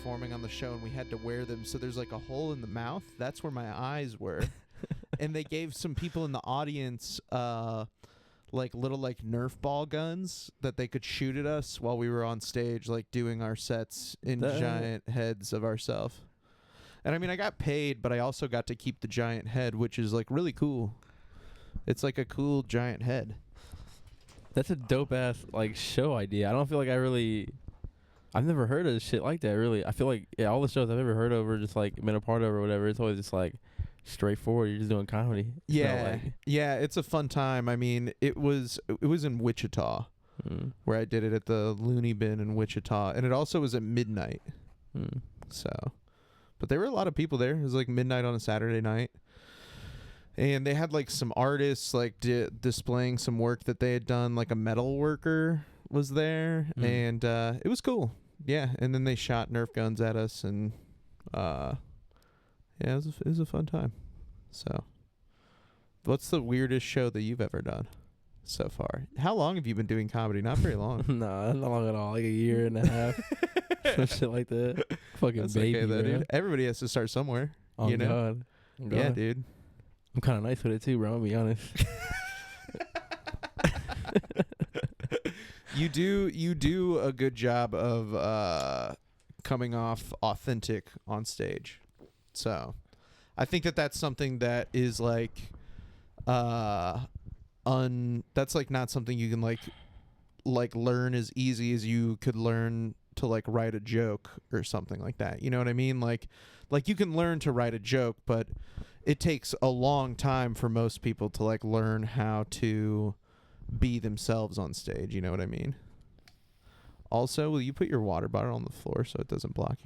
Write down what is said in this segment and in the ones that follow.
performing on the show, and we had to wear them. So there's like a hole in the mouth. That's where my eyes were. And they gave some people in the audience like little like Nerf ball guns that they could shoot at us while we were on stage, like doing our sets in giant heads of ourselves. And I mean, I got paid, but I also got to keep the giant head, which is like really cool. It's like a cool giant head. That's a dope ass like show idea. I don't feel like I've never heard of shit like that. Really, I feel like all the shows I've ever heard of or just like been a part of or whatever, it's always just like straightforward. You're just doing comedy. Yeah, it's a fun time. I mean, it was in Wichita, where I did it at the Looney Bin in Wichita, and it also was at midnight. So, but there were a lot of people there. It was like midnight on a Saturday night. And they had like some artists like displaying some work that they had done. Like a metal worker was there, and it was cool. Yeah, and then they shot Nerf guns at us, and it was a fun time. So, what's the weirdest show that you've ever done so far? How long have you been doing comedy? Not very long. No, not long at all. Like a year and a half, some shit like that. Fucking That's baby, okay, though, bro. dude. Everybody has to start somewhere. Oh, you know? God. Yeah, dude. I'm kind of nice with it too, bro. I'll be honest. You do a good job of coming off authentic on stage. So, I think that's something that is like that's like not something you can like learn as easy as you could learn to like write a joke or something like that. You know what I mean? Like you can learn to write a joke, but it takes a long time for most people to like learn how to be themselves on stage. You know what I mean? Also, will you put your water bottle on the floor so it doesn't block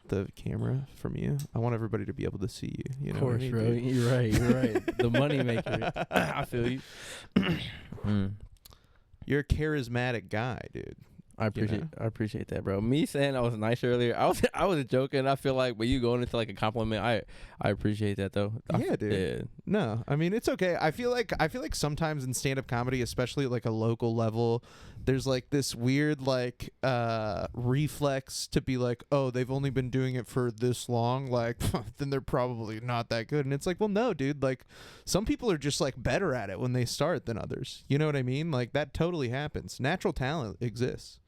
the camera from you? I want everybody to be able to see you. You know of course, what I mean, bro. dude? You're right. The money maker. I feel you. You're a charismatic guy, dude. I appreciate that, bro. Me saying I was nice earlier, I was joking. I feel like, but you going into like a compliment, I appreciate that though. Yeah, dude. Yeah. No, I mean it's okay. I feel like sometimes in stand-up comedy, especially at like a local level, there's like this weird like reflex to be like, oh, they've only been doing it for this long, like then they're probably not that good. And it's like, well, no, dude. Like some people are just like better at it when they start than others. You know what I mean? Like that totally happens. Natural talent exists.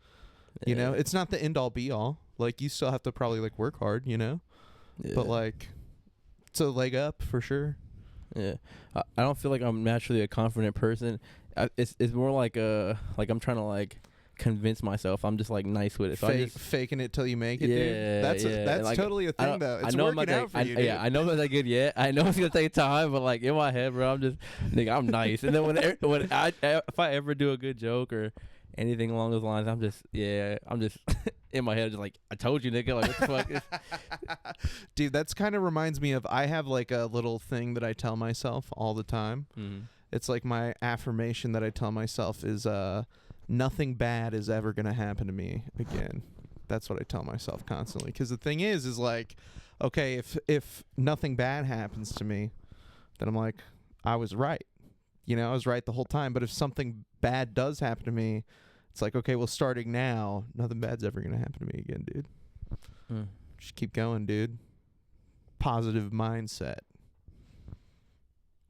You know, it's not the end all be all. Like you still have to probably like work hard, you know? Yeah. But like it's a leg up for sure. Yeah. I don't feel like I'm naturally a confident person. It's more like I'm trying to like convince myself. I'm just like nice with it. So Faking it till you make it, yeah, dude. That's like, totally a thing though. It's working out for you, dude. Yeah, I know I'm not that good yet. I know it's gonna take time, but like in my head, bro, I'm just nigga, I'm nice. And then if I ever do a good joke or anything along those lines, I'm just in my head just like, I told you, nigga, like what the fuck is dude, that's kind of reminds me of, I have like a little thing that I tell myself all the time. It's like my affirmation that I tell myself is nothing bad is ever gonna happen to me again. That's what I tell myself constantly, because the thing is like, okay, if nothing bad happens to me, then I'm like, I was right. You know, I was right the whole time. But if something bad does happen to me, it's like, okay, well, starting now, nothing bad's ever going to happen to me again, dude. Just keep going, dude. Positive mindset.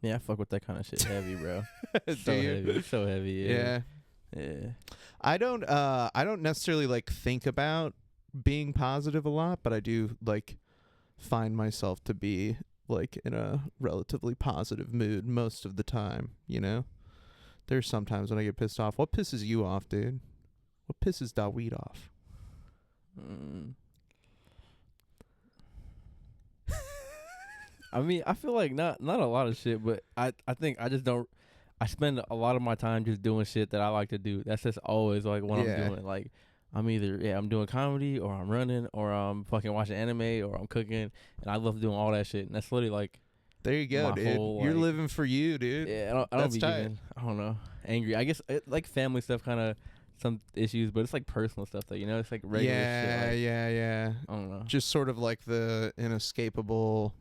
Yeah, I fuck with that kind of shit heavy, bro. So heavy. Yeah. I don't necessarily like think about being positive a lot, but I do like find myself to be like in a relatively positive mood most of the time, you know? There's sometimes when I get pissed off. What pisses you off, dude? What pisses Dawit off? I mean, I feel like not a lot of shit, but I think I just don't. I spend a lot of my time just doing shit that I like to do. That's just always like what I'm doing. Like I'm either I'm doing comedy or I'm running or I'm fucking watching anime or I'm cooking, and I love doing all that shit. And that's literally like, there you go, dude. You're living for you, dude. Yeah, I don't be getting, I don't know, angry. I guess like family stuff, kind of some issues, but it's like personal stuff though. You know, it's like regular shit. Like, yeah. I don't know. Just sort of like the inescapable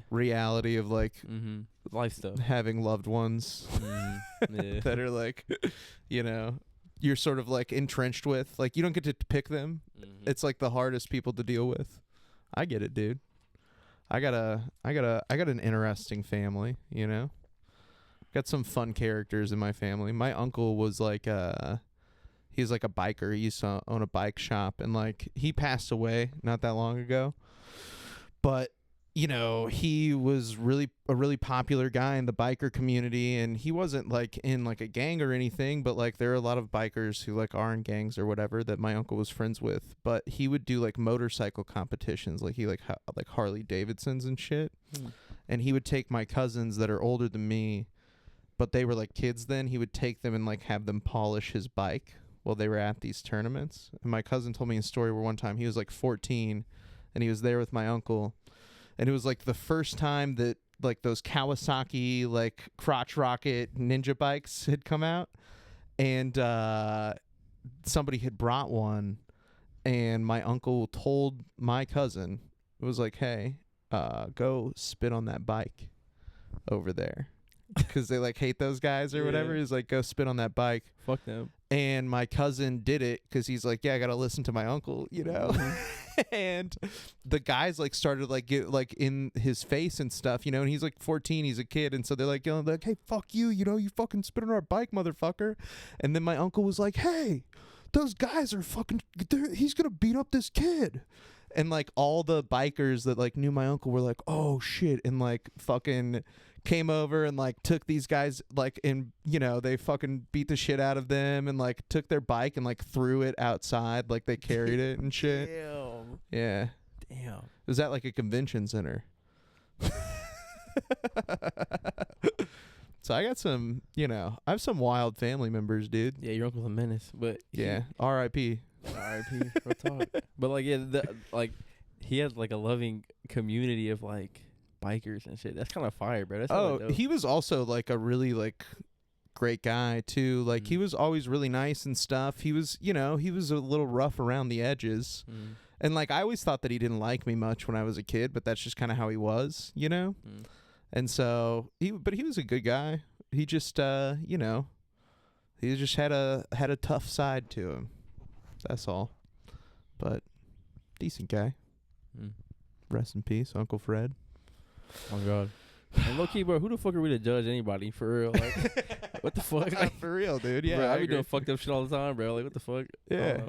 reality of like life stuff, having loved ones that are like, you know, you're sort of like entrenched with. Like you don't get to pick them. Mm-hmm. It's like the hardest people to deal with. I get it, dude. I got an interesting family, you know. Got some fun characters in my family. My uncle was like he's like a biker. He used to own a bike shop, and like he passed away not that long ago. But you know, he was a really popular guy in the biker community, and he wasn't like in like a gang or anything, but like there are a lot of bikers who like are in gangs or whatever that my uncle was friends with. But he would do like motorcycle competitions, like he like Harley Davidsons and shit. And he would take my cousins that are older than me, but they were like kids then. He would take them and like have them polish his bike while they were at these tournaments. And my cousin told me a story where one time he was like 14 and he was there with my uncle. And it was like the first time that like those Kawasaki like crotch rocket ninja bikes had come out. And somebody had brought one. And my uncle told my cousin, it was like, hey, go spit on that bike over there. Because they like hate those guys or whatever. He's like, go spit on that bike. Fuck them. And my cousin did it because he's like, yeah, I gotta listen to my uncle, you know. And the guys like started like get like in his face and stuff, you know. And he's like 14, he's a kid, and so they're like, hey, fuck you, you know, you fucking spit on our bike, motherfucker. And then my uncle was like, hey, those guys are fucking. He's gonna beat up this kid. And like all the bikers that like knew my uncle were like, oh shit, and like fucking came over and like took these guys like in, you know, they fucking beat the shit out of them and like took their bike and like threw it outside, like they carried it and shit. Damn. Yeah. Damn. It was at like a convention center. So I got some, you know, I have some wild family members, dude. Yeah, your uncle's a menace, but yeah, R.I.P. R.I.P. Real talk. But like, yeah, like he has like a loving community of like bikers and shit. That's kind of fire, bro. That's dope. He was also like a really like great guy too. Like he was always really nice and stuff. He was, you know, he was a little rough around the edges. And like I always thought that he didn't like me much when I was a kid, but that's just kind of how he was, you know. And so he was a good guy. He just you know, he just had a tough side to him. That's all. But decent guy. Rest in peace, Uncle Fred. Oh my God. And low key, bro, who the fuck are we to judge anybody for real? Like, what the fuck? Like, for real, dude. Yeah, bro, I be doing fucked up shit all the time, bro. Like, what the fuck? Yeah.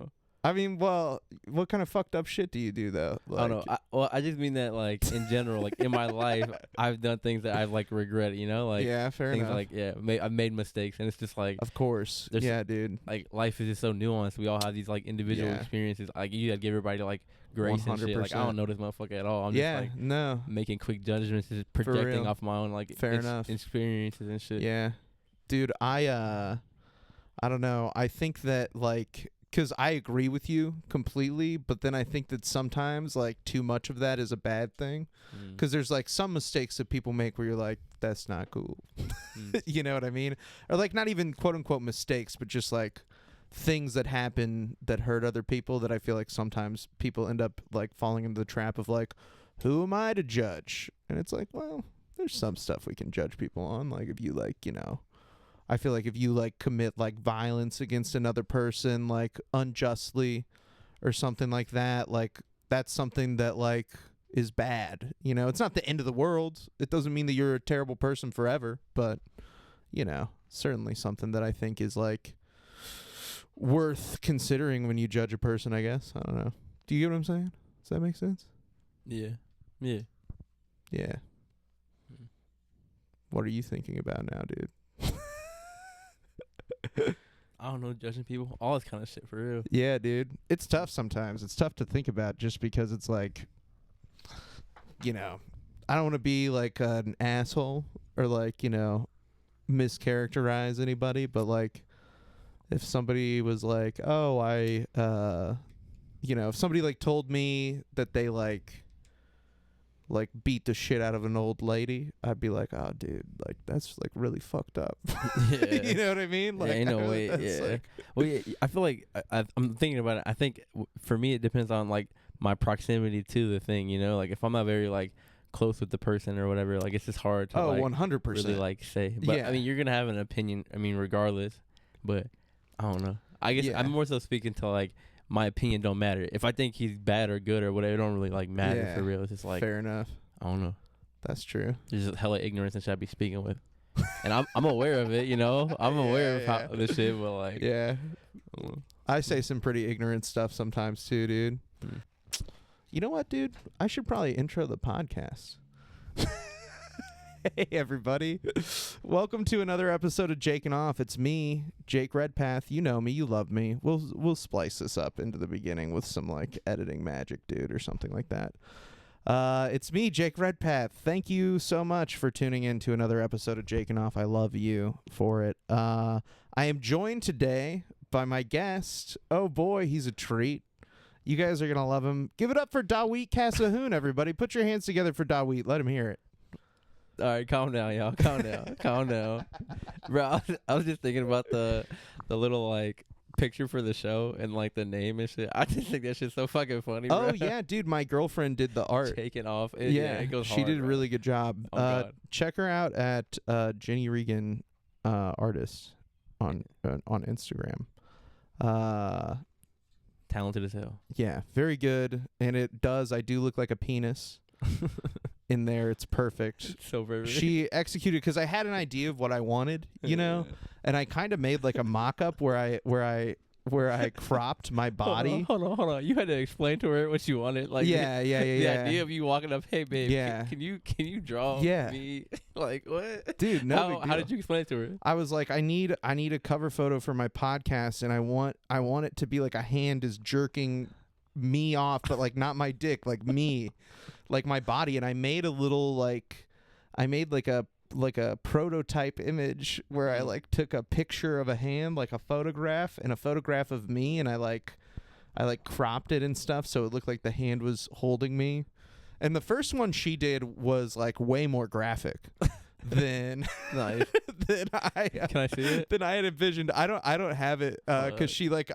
I mean, well, what kind of fucked up shit do you do though? Like, I don't know. I just mean that like in general, like in my life, I've done things that I've like regretted. You know, like yeah, fair things enough. like I've made mistakes, and it's just like, of course, yeah, dude. Like life is just so nuanced. We all have these like individual experiences. Like you gotta give everybody like grace 100%. And shit. Like I don't know this motherfucker at all. I'm just like making quick judgments, just projecting off my own like experiences and shit. Yeah, dude. I don't know. I think that like. Because I agree with you completely, but then I think that sometimes like too much of that is a bad thing. Because there's like some mistakes that people make where you're like, that's not cool. You know what I mean? Or like not even quote unquote mistakes, but just like things that happen that hurt other people that I feel like sometimes people end up like falling into the trap of like, who am I to judge? And it's like, well, there's some stuff we can judge people on. Like if you like, you know, I feel like if you like commit like violence against another person like unjustly or something like that, like that's something that like is bad. You know, it's not the end of the world. It doesn't mean that you're a terrible person forever, but you know, certainly something that I think is like worth considering when you judge a person, I guess. I don't know. Do you get what I'm saying? Does that make sense? Yeah. Yeah. Yeah. What are you thinking about now, dude? I don't know, judging people, all this kind of shit for real. Yeah, dude. It's tough sometimes. It's tough to think about just because it's like, you know, I don't want to be like an asshole or like, you know, mischaracterize anybody, but like if somebody was like, oh, you know, if somebody like told me that they like beat the shit out of an old lady, I'd be like, oh dude, like that's like really fucked up. Yeah. You know what I mean? Like, ain't no way. Yeah. Like, well, yeah, I feel like I'm thinking about it. I think for me it depends on like my proximity to the thing, you know, like if I'm not very like close with the person or whatever, like it's just hard to 100% really like say. But I mean, you're gonna have an opinion, I mean, regardless, but I don't know. I guess Yeah. I'm more so speaking to like my opinion don't matter. If I think he's bad or good or whatever, it don't really like matter for real. It's just like fair enough. I don't know. That's true. There's just hella ignorance and shit I be speaking with. And I'm aware of it, you know. I'm aware of how this shit, but like I say some pretty ignorant stuff sometimes too, dude. You know what, dude? I should probably intro the podcast. Hey, everybody. Welcome to another episode of Jaking Off. It's me, Jake Redpath. You know me. You love me. We'll splice this up into the beginning with some, like, editing magic, dude, or something like that. It's me, Jake Redpath. Thank you so much for tuning in to another episode of Jaking Off. I love you for it. I am joined today by my guest. Oh, boy, he's a treat. You guys are going to love him. Give it up for Dawit Kassahun, everybody. Put your hands together for Dawit. Let him hear it. all right, calm down, y'all. Calm down. Calm down. Bro, I was just thinking about the little like picture for the show and like the name and shit. I just think that shit's so fucking funny, bro. Oh, yeah, dude. My girlfriend did the art. Taking off. It goes she hard, did a bro. really good job. Oh, God. Check her out at Jenny Regan Artist on Instagram. Talented as hell. Yeah, very good. And I do look like a penis in there. It's perfect. So very. She executed because I had an idea of what I wanted, you know, and I kind of made like a mock-up where I cropped my body. Hold on. You had to explain to her what you wanted. Like the idea of you walking up, hey babe, can you draw me? Like what? Dude, no. How did you explain it to her? I was like, I need a cover photo for my podcast, and I want it to be like a hand is jerking me off, but like not my dick, like me, like my body. And I made a little like a prototype image where I like took a picture of a hand, like a photograph, and a photograph of me, and I cropped it and stuff so it looked like the hand was holding me. And the first one she did was like way more graphic than Nice. than I Can I see it? than I had envisioned. I don't have it because she like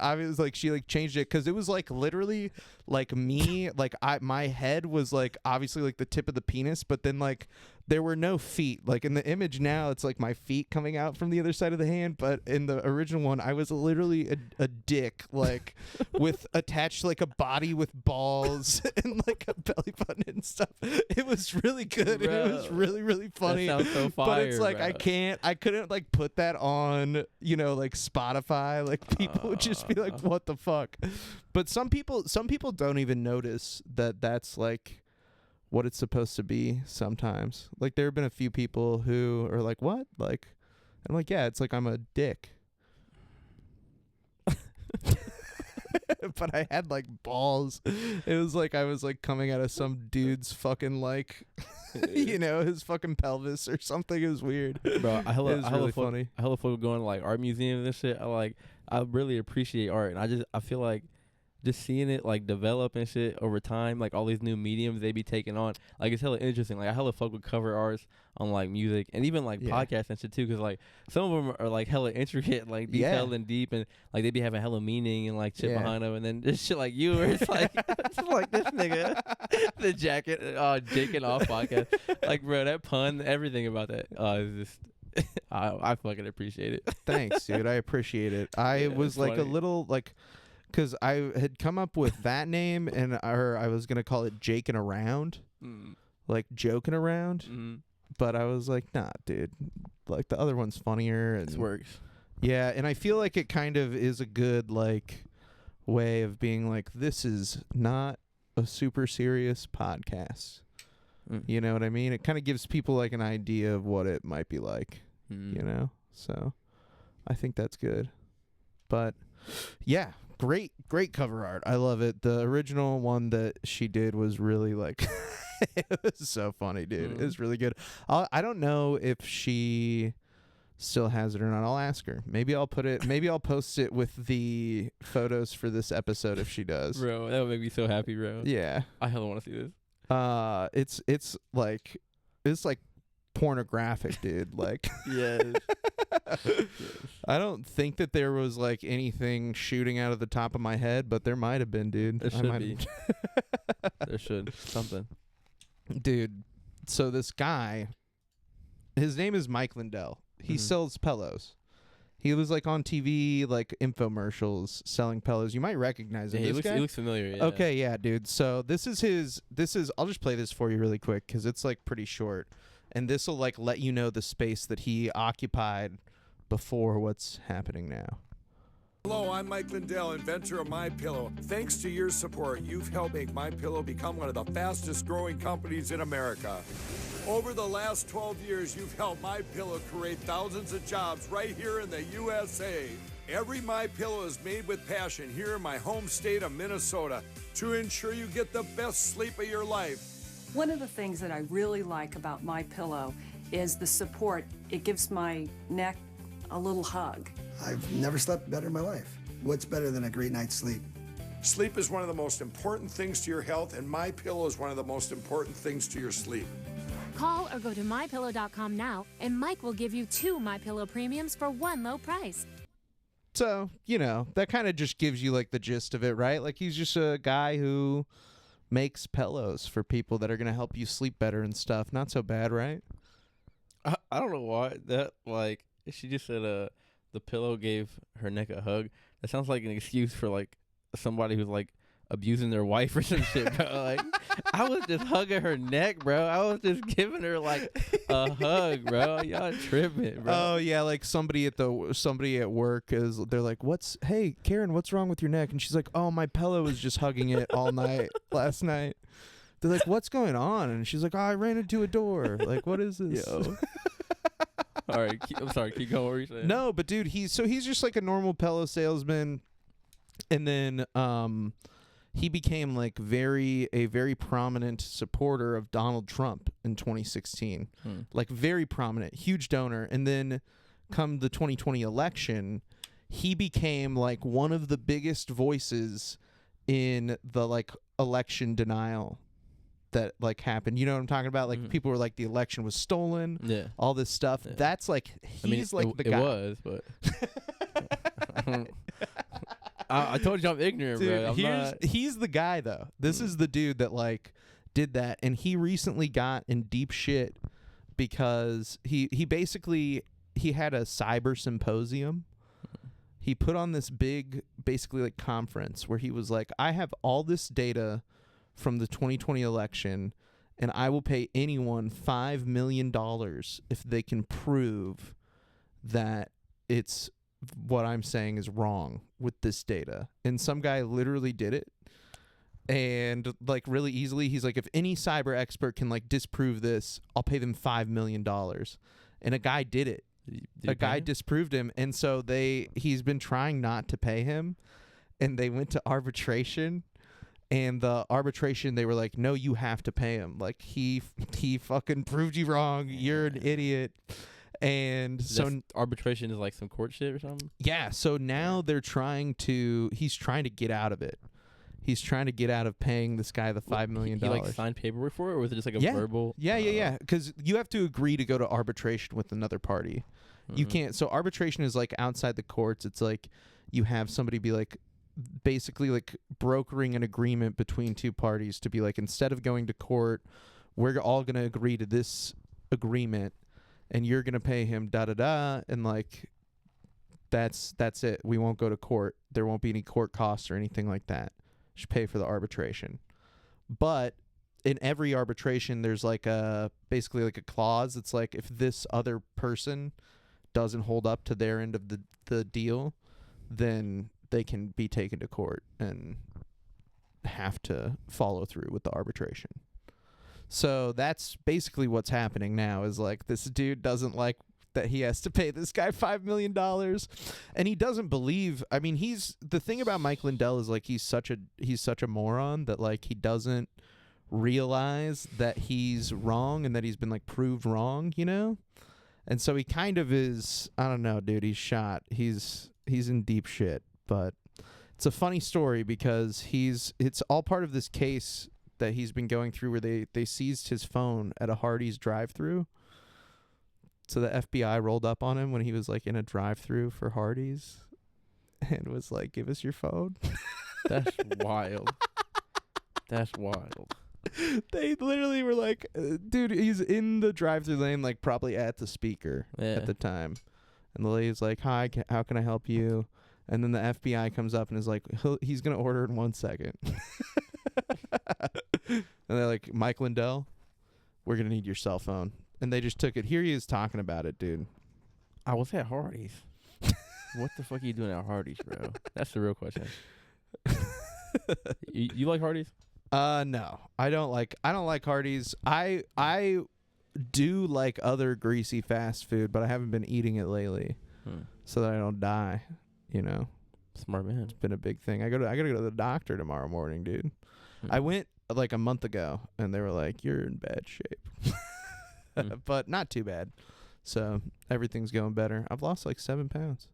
changed it because it was like literally like me, like my head was like obviously like the tip of the penis, but then like there were no feet. Like in the image now, it's like my feet coming out from the other side of the hand, but in the original one, I was literally a dick, like with attached like a body with balls and like a belly button and stuff. It was really good. Bro, and it was really, really funny. That sounds so fire, but it's like bro. I couldn't like put that on, you know, like Spotify. Like people would just be like, "What the fuck?" But some people don't even notice that that's like what it's supposed to be sometimes. Like there have been a few people who are like, "What?" Like I'm like, "Yeah, it's like I'm a dick." But I had like balls. It was like I was like coming out of some dude's fucking like you know, his fucking pelvis or something. It was weird. Bro, I was really funny. I hella folk going to like art museums and shit. I really appreciate art, and I feel like just seeing it like develop and shit over time, like all these new mediums they be taking on, like it's hella interesting. Like I hella fuck with cover arts on like music and even like podcasts and shit too, because like some of them are like hella intricate, like detailed and deep, and like they be having hella meaning and like shit behind them. And then this shit like you, where it's like it's like this nigga, the jacket, Jaking Off podcast, like bro, that pun, everything about that, is just I fucking appreciate it. Thanks, dude. I appreciate it. I was like funny. A little like. Because I had come up with that name, and I was going to call it Jaking Around, like joking around. But I was like, nah, dude. Like, the other one's funnier. And this works. Yeah, and I feel like it kind of is a good, like, way of being like, this is not a super serious podcast. You know what I mean? It kind of gives people, like, an idea of what it might be like, you know? So, I think that's good. But, yeah. Great cover art. I love it. The original one that she did was really like it was so funny, dude. It was really good. I don't know if she still has it or not. I'll ask her. Maybe I'll post it with the photos for this episode if she does. Bro, that would make me so happy, bro. Yeah. I hella want to see this. It's like pornographic, dude. Like yes. I don't think that there was like anything shooting out of the top of my head, but there might have been, dude. There should be. There should. Something. Dude, so this guy, his name is Mike Lindell. He sells pillows. He was like on TV, like infomercials selling pillows. You might recognize him. Yeah, This guy? he looks familiar. Yeah. Okay, yeah, dude. So this is I'll just play this for you really quick because it's like pretty short, and this will like let you know the space that he occupied before what's happening now. Hello, I'm Mike Lindell, inventor of MyPillow. Thanks to your support, you've helped make MyPillow become one of the fastest growing companies in America. Over the last 12 years, you've helped MyPillow create thousands of jobs right here in the USA. Every MyPillow is made with passion here in my home state of Minnesota to ensure you get the best sleep of your life. One of the things that I really like about MyPillow is the support. It gives my neck a little hug. I've never slept better in my life. What's better than a great night's sleep? Sleep is one of the most important things to your health, and MyPillow is one of the most important things to your sleep. Call or go to MyPillow.com now, and Mike will give you 2 MyPillow premiums for one low price. So, you know, that kind of just gives you like the gist of it, right? Like he's just a guy who makes pillows for people that are going to help you sleep better and stuff. Not so bad, right? I don't know why that, like, she just said the pillow gave her neck a hug. That sounds like an excuse for like somebody who's like abusing their wife or some shit, bro. Like, I was just hugging her neck, bro. I was just giving her like a hug, bro. Y'all tripping, bro. Oh yeah, like somebody at work they're like, hey Karen, what's wrong with your neck? And she's like, oh, my pillow was just hugging it all night last night. They're like, what's going on? And she's like, oh, I ran into a door. Like, what is this? Yo. All right, I'm sorry. Keep going. What were you saying? No, but dude, he's just like a normal pillow salesman, and then he became like a very prominent supporter of Donald Trump in 2016, like very prominent, huge donor. And then come the 2020 election, he became like one of the biggest voices in the like election denial that like happened. You know what I'm talking about? Like people were like the election was stolen. Yeah. All this stuff. Yeah. That's like he's like the guy. It was, but I told you I'm ignorant, Dude, bro. He's the guy though. This is the dude that like did that, and he recently got in deep shit because he basically he had a cyber symposium. He put on this big basically like conference where he was like, I have all this data from the 2020 election, and I will pay anyone $5 million if they can prove that it's what I'm saying is wrong with this data. And some guy literally did it, and like really easily, he's like, if any cyber expert can like disprove this, I'll pay them $5 million. And a guy did it. A guy disproved him, and so he's been trying not to pay him, and they went to arbitration. And the arbitration, they were like, no, you have to pay him. Like, he fucking proved you wrong. You're an idiot. And so arbitration is like some court shit or something? Yeah, so now he's trying to get out of it. He's trying to get out of paying this guy the $5 million. He like signed paperwork for it, or was it just like a verbal? Yeah. Because you have to agree to go to arbitration with another party. You can't. So arbitration is like outside the courts. It's like you have somebody be like, basically like brokering an agreement between two parties to be like, instead of going to court, we're all going to agree to this agreement, and you're going to pay him and like that's it. We won't go to court. There won't be any court costs or anything like that. Just pay for the arbitration. But in every arbitration, there's like basically like a clause. It's like, if this other person doesn't hold up to their end of the deal, then they can be taken to court and have to follow through with the arbitration. So that's basically what's happening now, is like this dude doesn't like that he has to pay this guy $5 million, and he doesn't believe. I mean, the thing about Mike Lindell is like he's such a moron that like he doesn't realize that he's wrong and that he's been like proved wrong, you know? And so he kind of is, I don't know, dude, he's shot. He's in deep shit. But it's a funny story because it's all part of this case that he's been going through where they seized his phone at a Hardee's drive-thru. So the FBI rolled up on him when he was like in a drive-thru for Hardee's and was like, give us your phone. That's wild. That's wild. They literally were like, dude, he's in the drive-thru lane, like probably at the speaker at the time. And the lady's like, hi, how can I help you? And then the FBI comes up and is like, he's going to order in 1 second. And they're like, Mike Lindell, we're going to need your cell phone. And they just took it. Here he is talking about it, dude. I was at Hardee's. What the fuck are you doing at Hardee's, bro? That's the real question. You like Hardee's? No, I don't like Hardee's. I do like other greasy fast food, but I haven't been eating it lately, so that I don't die. You know, Smart man. it's been a big thing. I gotta go to the doctor tomorrow morning, dude. I went like a month ago, and they were like, "You're in bad shape," but not too bad. So everything's going better. I've lost like 7 pounds.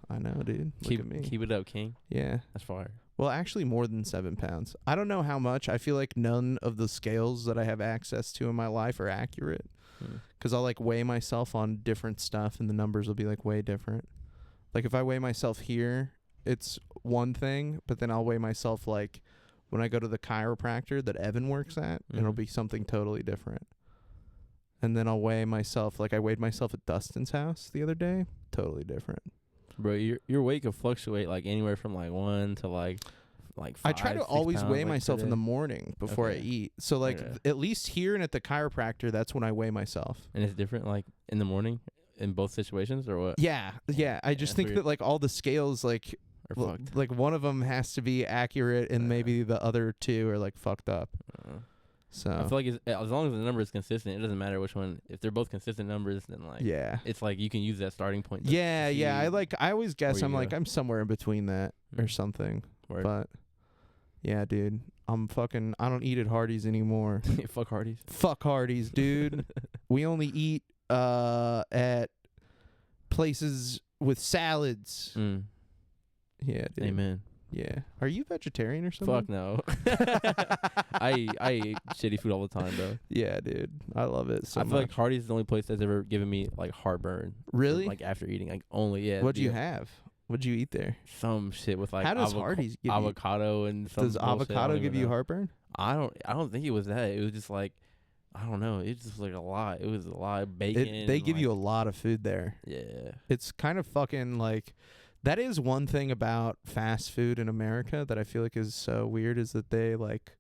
I know, dude. Look at me. Keep it up, King. Yeah. That's fire. Well, actually more than 7 pounds. I don't know how much. I feel like none of the scales that I have access to in my life are accurate. Because I'll like weigh myself on different stuff and the numbers will be like way different. Like if I weigh myself here, it's one thing, but then I'll weigh myself like when I go to the chiropractor that Evan works at, it'll be something totally different. And then I'll weigh myself, like I weighed myself at Dustin's house the other day, totally different. Bro, your weight could fluctuate like anywhere from like 1 to like 5, I try to 6 always pounds, weigh like, myself per in the day. morning before I Okay. eat. So like Okay. at least here and at the chiropractor, that's when I weigh myself. And it's different like in the morning in both situations or what? Yeah. I just that's think weird. that like all the scales like Or fucked? like one of them has to be accurate and maybe the other two are like fucked up. So I feel like as long as the number is consistent, it doesn't matter which one. If they're both consistent numbers, then like yeah. it's like you can use that starting point. Yeah. I always guess where I'm you like go. I'm somewhere in between that or something. Word. But yeah, dude. I don't eat at Hardee's anymore. Fuck Hardee's. Fuck Hardee's, dude. We only eat at places with salads. Yeah, dude. Amen. Yeah. Are you vegetarian or something? Fuck no. I eat shitty food all the time, bro. Yeah, dude. I love it so I feel much. like Hardee's is the only place that's ever given me like heartburn. Really? Like after eating, like only What'd you have? What'd you eat there? Some shit with like How does Hardee's give you- avocado and some Does bullshit. I avocado don't give even you know. heartburn? I don't think it was that. It was just like I don't know. It just was like a lot. It was a lot of bacon. They give you a lot of food there. Yeah. It's kind of fucking like that is one thing about fast food in America that I feel like is so weird is that they like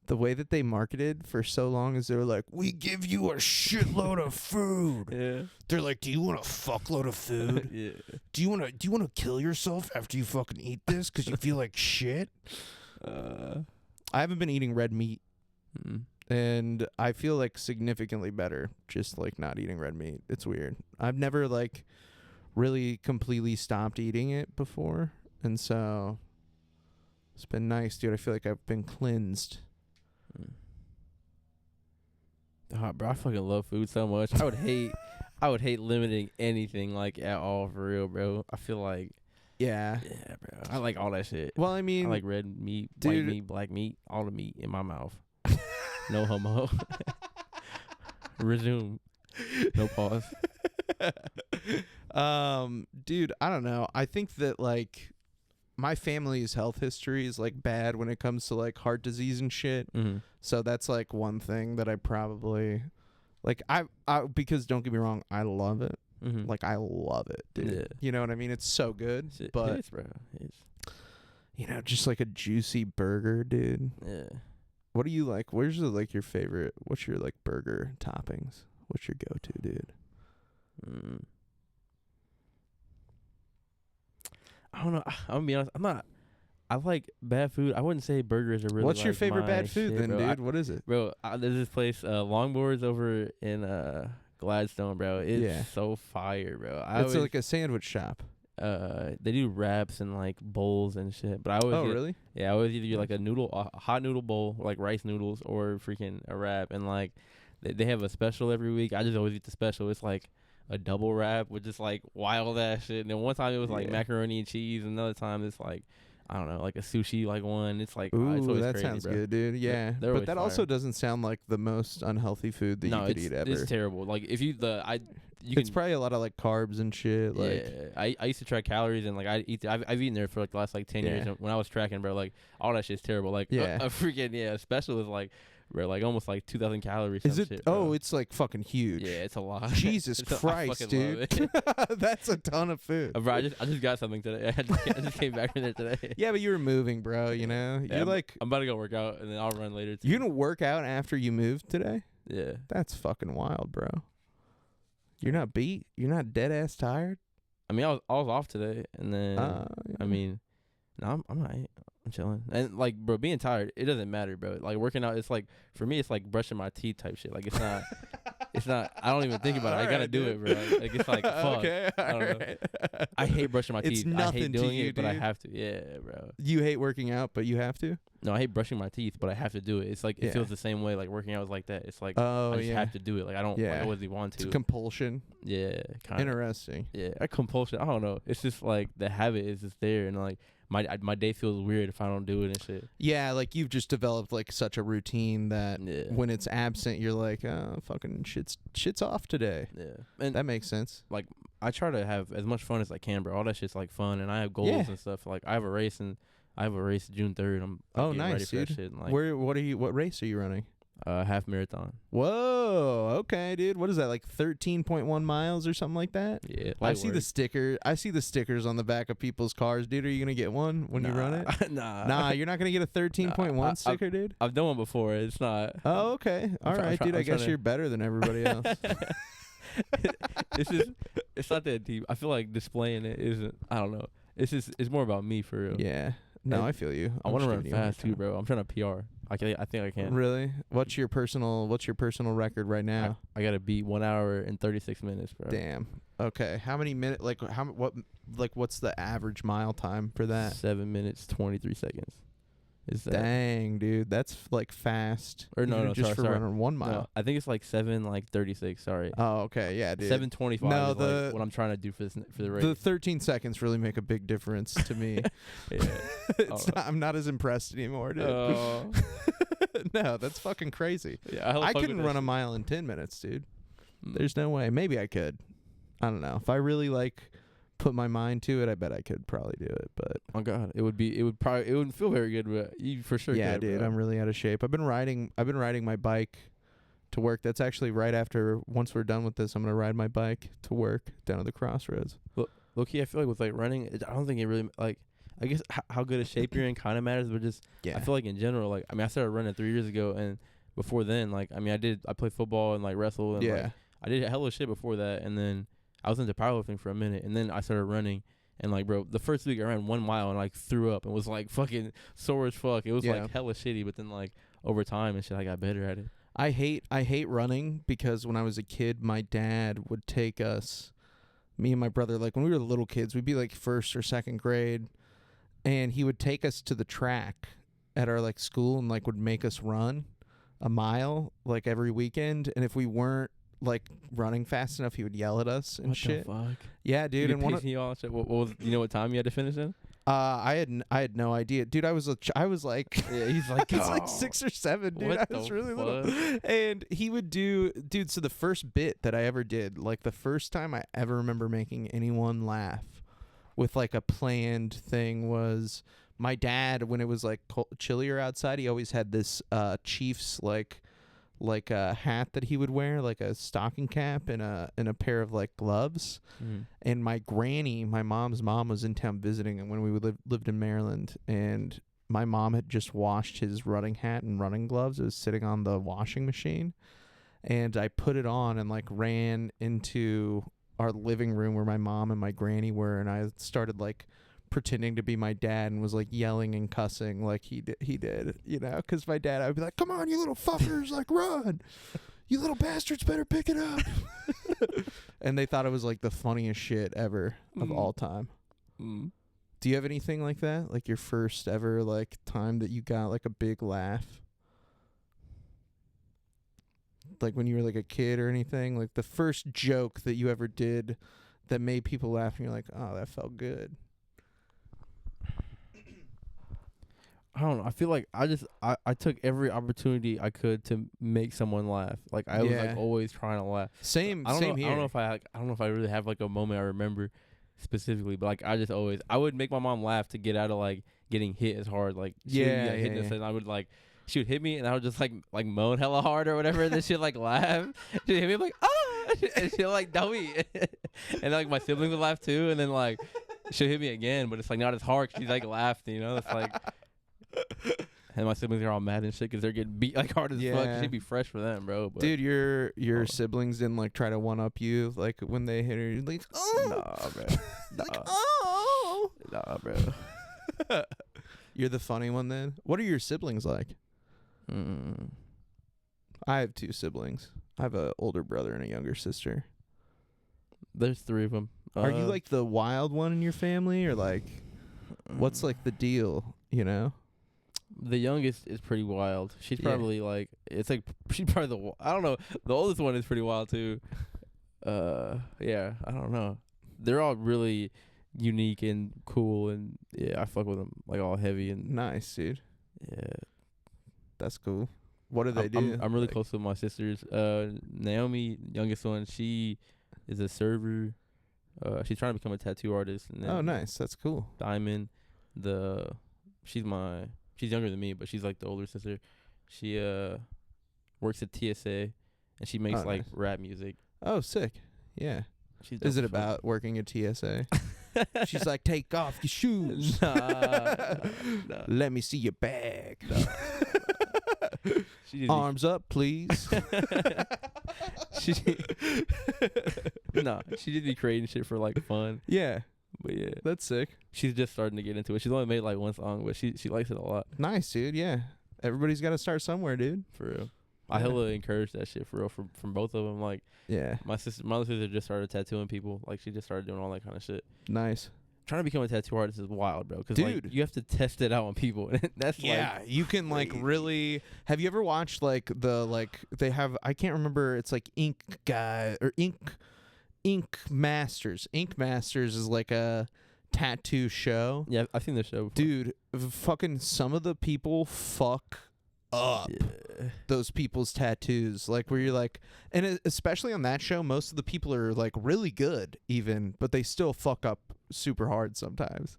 the way that they marketed for so long is they're like, we give you a shitload of food. Yeah. They're like, do you want a fuckload of food? Yeah. Do you want to kill yourself after you fucking eat this because you feel like shit? I haven't been eating red meat, and I feel like significantly better just like not eating red meat. It's weird. I've never like really completely stopped eating it before, and so it's been nice, dude. I feel like I've been cleansed. Bro, I fucking love food so much. I would hate limiting anything like at all for real, bro. I feel like Yeah. bro. I like all that shit. Well, I mean, I like red meat, dude, white meat, black meat, all the meat in my mouth. No homo. Resume. No pause. Dude, I don't know. I think that like my family's health history is like bad when it comes to like heart disease and shit. So that's like one thing that I probably like I because don't get me wrong, I love it. Like I love it, dude. Yeah. You know what I mean? It's so good. It But is, bro. It's, you know, just like a juicy burger, dude. yeah. What do you like? Where's the, like your favorite? What's your like burger toppings? What's your go-to, dude? I don't know. I'm gonna be honest. I like bad food. I wouldn't say burgers are really. What's your like, favorite my bad food shit, then, bro. dude? What is it? Bro, there's this place, Longboards over in Gladstone, bro. It's so fire, bro. It's like a sandwich shop. They do wraps and like bowls and shit. But I always Really? Yeah, I always either get like a hot noodle bowl, like rice noodles, or freaking a wrap. And like they have a special every week. I just always eat the special. It's like a double wrap with just like wild ass shit. And then one time it was like macaroni and cheese. Another time it's like I don't know, like a sushi like one. It's like Ooh, it's always that crazy, sounds bro. good, dude. Yeah, They're but always that fire. also doesn't sound like the most unhealthy food that you could eat ever. It's terrible. Like if you It's probably a lot of like carbs and shit. Like yeah, I used to track calories and like I've eaten there for like the last like 10 years. And when I was tracking, bro, like all that shit's terrible. Like Yeah. a freaking special is like bro. Like almost like 2,000 calories. Is it? Shit, bro. Oh, it's like fucking huge. Yeah, it's a lot. Jesus I Christ, fucking dude. love it. That's a ton of food. Bro, I just got something today. I just came back from there today. Yeah, but you were moving, bro. You know, Yeah, you're like, I'm about to go work out and then I'll run later. Too. you're gonna work out after you moved today. Yeah. That's fucking wild, bro. You're not beat. You're not dead ass tired. I mean, I was off today, and then Yeah. I mean, no, I'm alright. I'm chilling. And like, bro, being tired, it doesn't matter, bro. Like working out, it's like for me, it's like brushing my teeth type shit. Like it's not. It's not. I don't even think about it. I gotta do it, bro. Like it's like fuck. Okay, I don't know. alright. I hate brushing my It's teeth. I nothing hate to doing you, it, but I dude. have to. Yeah, bro. You hate working out, but you have to. No, I hate brushing my teeth, but I have to do it. It's like it Yeah. feels the same way. Like working out is like that. It's like Oh I just yeah. have to do it. Like I don't Yeah. like, always want It's to. a compulsion. Yeah, kind of. Interesting. Yeah, a compulsion. I don't know. It's just like the habit is just there, and like my day feels weird if I don't do it and shit. Yeah, like you've just developed like such a routine that Yeah. when it's absent, you're like, fucking shit's off today. Yeah, and That makes sense. like I try to have as much fun as I can, bro. All that shit's like fun, and I have goals Yeah. and stuff. Like I have a race June 3rd. I'm Oh, getting ready nice, for that dude. shit. And, like What race are you running? half marathon. Whoa, okay, dude. What is that, like 13.1 miles or something like that? Yeah, I see the stickers on the back of people's cars, dude. Are you gonna get one when you run it? Nah, Nah, you're not gonna get a 13.1 sticker, dude. I've done one before. It's not. Oh, okay. All right, dude. I guess trying to- you're better than everybody else. It's not that deep. I feel like displaying it isn't. I don't know. It's more about me for real. Yeah. No, And I feel you. I I'm want to just run giving you a hard fast too, time. bro. I'm trying to PR. I think I can. Really? What's your personal record right now? I gotta beat 1 hour and 36 minutes, bro. Damn. Okay. How many minutes? What's the average mile time for that? 7 minutes 23 seconds. Is that? Dang, dude, that's like fast. Or no, Even no, just sorry, for running 1 mile. No, I think it's like 7:36. Sorry. Oh, okay, yeah, dude. 7:25 No, is like what I'm trying to do for the race. The 13 seconds really make a big difference to me. Yeah. I'm not as impressed anymore, dude. Oh. No, that's fucking crazy. Yeah, I couldn't run a mile in 10 minutes, dude. There's no way. Maybe I could. I don't know. If I really like put my mind to it, I bet I could probably do it. But Oh god, it wouldn't feel very good, but you for sure. yeah, could, dude, bro. I'm really out of shape. I've been riding my bike to work. That's actually right after, once we're done with this, I'm gonna ride my bike to work down at the crossroads. Low key, I feel like with like running, I don't think it really like. I guess how good a shape you're in kind of matters, but just Yeah. I feel like in general, like I mean, I started running 3 years ago, and before then, like I mean, I played football and like wrestle, and Yeah. like, I did a hell of shit before that, and then I was into powerlifting for a minute, and then I started running, and like bro, the first week I ran 1 mile and like threw up and was like fucking sore as fuck. It was Yeah. like hella shitty, but then like over time and shit, I got better at it. I hate running because when I was a kid, my dad would take us, me and my brother, like when we were little kids, we'd be like first or second grade, and he would take us to the track at our like school and like would make us run a mile like every weekend, and if we weren't like running fast enough, he would yell at us and What shit. the fuck? Yeah, dude. Did And he one piss you off? What was you know what time you had to finish in? I had no idea, dude. I was like Yeah, he's like, it's like "Oh." 6 or 7, dude. What I was the really little. And he would do, dude, so the first bit that I ever did, like the first time I ever remember making anyone laugh with like a planned thing, was my dad, when it was like chillier outside, he always had this Chiefs like a hat that he would wear, like a stocking cap and a pair of like gloves. And my granny, my mom's mom, was in town visiting, and when we lived in Maryland, and my mom had just washed his running hat and running gloves. It was sitting on the washing machine, and I put it on and like ran into our living room where my mom and my granny were, and I started like pretending to be my dad and was like yelling and cussing like he did, you know, because my dad, I would be like, "Come on, you little fuckers, like run, you little bastards, better pick it up." And they thought it was like the funniest shit ever of all time. Do you have anything like that, like your first ever like time that you got like a big laugh, like when you were like a kid or anything, like the first joke that you ever did that made people laugh and you're like, "Oh, that felt good"? I don't know. I feel like I took every opportunity I could to make someone laugh. Like I was like always trying to laugh. Same Here. here. I don't know if I really have like a moment I remember specifically, but like I would make my mom laugh to get out of like getting hit as hard. Like she would get hit in the face, and I would like she would hit me, and I would just like moan hella hard or whatever, and then she'd like laugh. She'd hit me like and she'd like Dawit, and like my siblings would laugh too, and then like she'll hit me again, but it's like not as hard. 'Cause she's like laughed, you know. It's like, and my siblings are all mad and shit because they're getting beat like hard as fuck. She'd be fresh for them, bro. But, dude, your siblings didn't like try to one up you like when they hit her. You're like, oh, nah, bro. Nah. like, oh, Nah, bro. You're the funny one then. What are your siblings like? I have 2 siblings. I have a older brother and a younger sister. There's 3 of them. Are you like the wild one in your family, or like, what's like the deal? You know, the youngest is pretty wild. She's Yeah. probably like, it's like she's probably I don't know. The oldest one is pretty wild too. Yeah, I don't know. They're all really unique and cool, and yeah, I fuck with them like all heavy and nice, dude. yeah. That's cool. What do they do? I'm really Like, close with my sisters. Naomi, youngest one, she is a server. She's trying to become a tattoo artist. And then oh, nice. That's cool. Diamond, she's younger than me, but she's like the older sister. She works at TSA, and she makes Oh, like nice. rap music. Oh, sick. Yeah. She's Is it dope as fuck. about working at TSA? She's like, take off your shoes. Nah. Let me see your bag. She just Arms up, please. she just be creating shit for like fun. Yeah, But yeah, that's sick. she's just starting to get into it. She's only made like one song, but she likes it a lot. Nice, dude. Yeah. Everybody's got to start somewhere, dude. For real. I Yeah. hella encourage that shit for real from both of them. Like Yeah. my other sister just started tattooing people. Like she just started doing all that kind of shit. Nice. Trying to become a tattoo artist is wild, bro. Because like, Dude. you have to test it out on people. That's Yeah, you can like crazy. really. Have you ever watched like they have? I can't remember. It's like Ink Masters. Ink Masters is like a tattoo show. Yeah, I've seen the show before. Dude, fucking some of the people fuck up Yeah. those people's tattoos. Like where you're like, and especially on that show, most of the people are like really good even, but they still fuck up super hard sometimes.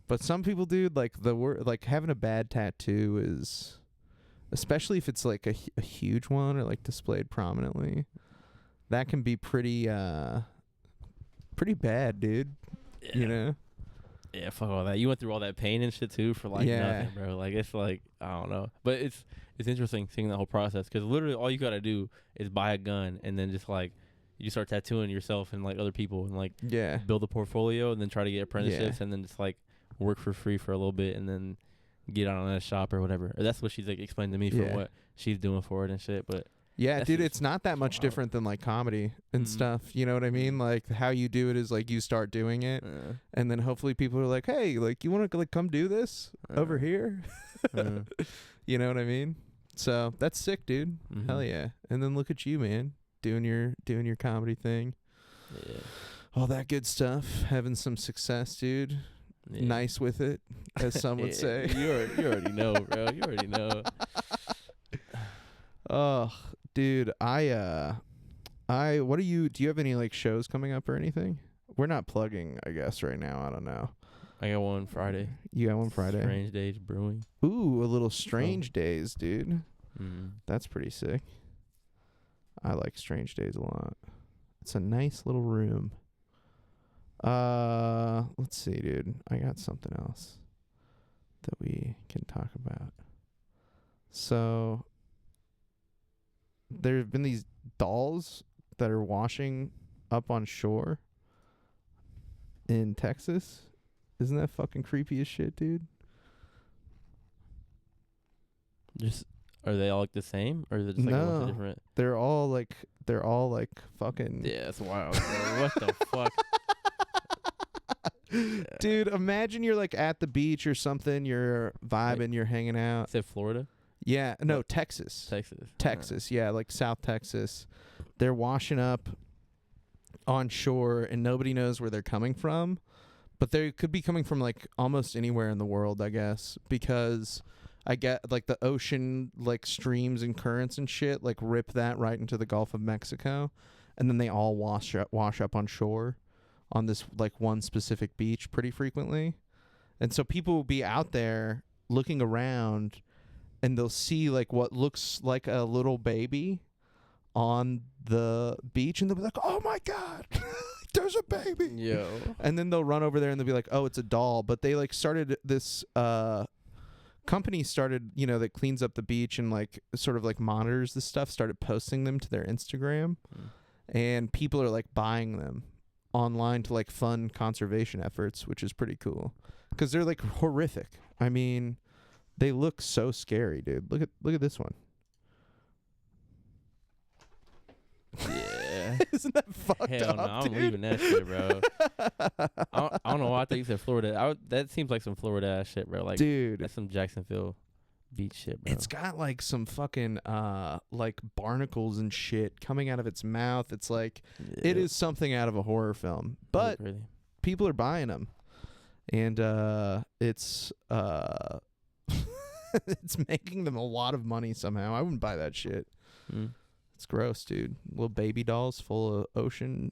But some people, dude, like like having a bad tattoo is, especially if it's like a huge one or like displayed prominently, that can be pretty bad, dude. Yeah. You know? Yeah, fuck all that. You went through all that pain and shit too for like Yeah. nothing, bro. Like it's like I don't know, but it's interesting seeing that whole process because literally all you gotta do is buy a gun and then just like you start tattooing yourself and like other people and like Yeah. build a portfolio and then try to get apprenticeships and then just like work for free for a little bit and then get out on a shop or whatever. Or that's what she's like explained to me for Yeah. what she's doing for it and shit. But Yeah, That's dude, just it's not that much wild. different than like comedy and Mhm. stuff. You know what I mean? Like how you do it is like you start doing it, and then hopefully people are like, "Hey, like you want to like come do this over here?" You know what I mean? So that's sick, dude. Mhm. Hell yeah! And then look at you, man, doing your comedy thing, Yeah. all that good stuff, having some success, dude. Yeah. Nice with it, as some would Yeah, say. You already know, bro. You already know. Oh, dude, what do you have any like shows coming up or anything? We're not plugging, I guess, right now. I don't know. I got one Friday. You got one Friday. Strange Days Brewing. Ooh, a little Strange Days, dude. Mm. That's pretty sick. I like Strange Days a lot. It's a nice little room. Let's see, dude. I got something else that we can talk about. So there have been these dolls that are washing up on shore in Texas. Isn't that fucking creepy as shit, dude? Just are they all like the same, or is it just like a bunch No. of different? They're all like fucking. Yeah, that's wild. Bro. What the fuck? Dude, imagine you're like at the beach or something, you're vibing, you're hanging out. Said Florida, Yeah, no, Texas. Texas. Yeah, like South Texas. They're washing up on shore and nobody knows where they're coming from. But they could be coming from like almost anywhere in the world, I guess, because I get like the ocean like streams and currents and shit like rip that right into the Gulf of Mexico, and then they all wash up on shore on this like one specific beach pretty frequently. And so people will be out there looking around, and they'll see like what looks like a little baby on the beach, and they'll be like, "Oh my god, there's a baby!" Yo. And then they'll run over there and they'll be like, "Oh, it's a doll." But they like started this company started, that cleans up the beach and like sort of like monitors the stuff, started posting them to their Instagram, and people are like buying them online to like fund conservation efforts, which is pretty cool because they're like horrific. I mean, they look so scary, dude. Look at this one. Yeah. Isn't that fucked Hell up, no, I'm dude? leaving that shit, bro. I don't know why I thought you said Florida. That seems like some Florida ass shit, bro. Like, Dude, that's some Jacksonville beach shit, bro. it's got like some fucking like barnacles and shit coming out of its mouth. It's like it is something out of a horror film, but really. people are buying them, and it's it's making them a lot of money somehow. I wouldn't buy that shit. It's gross, dude. Little baby dolls full of ocean.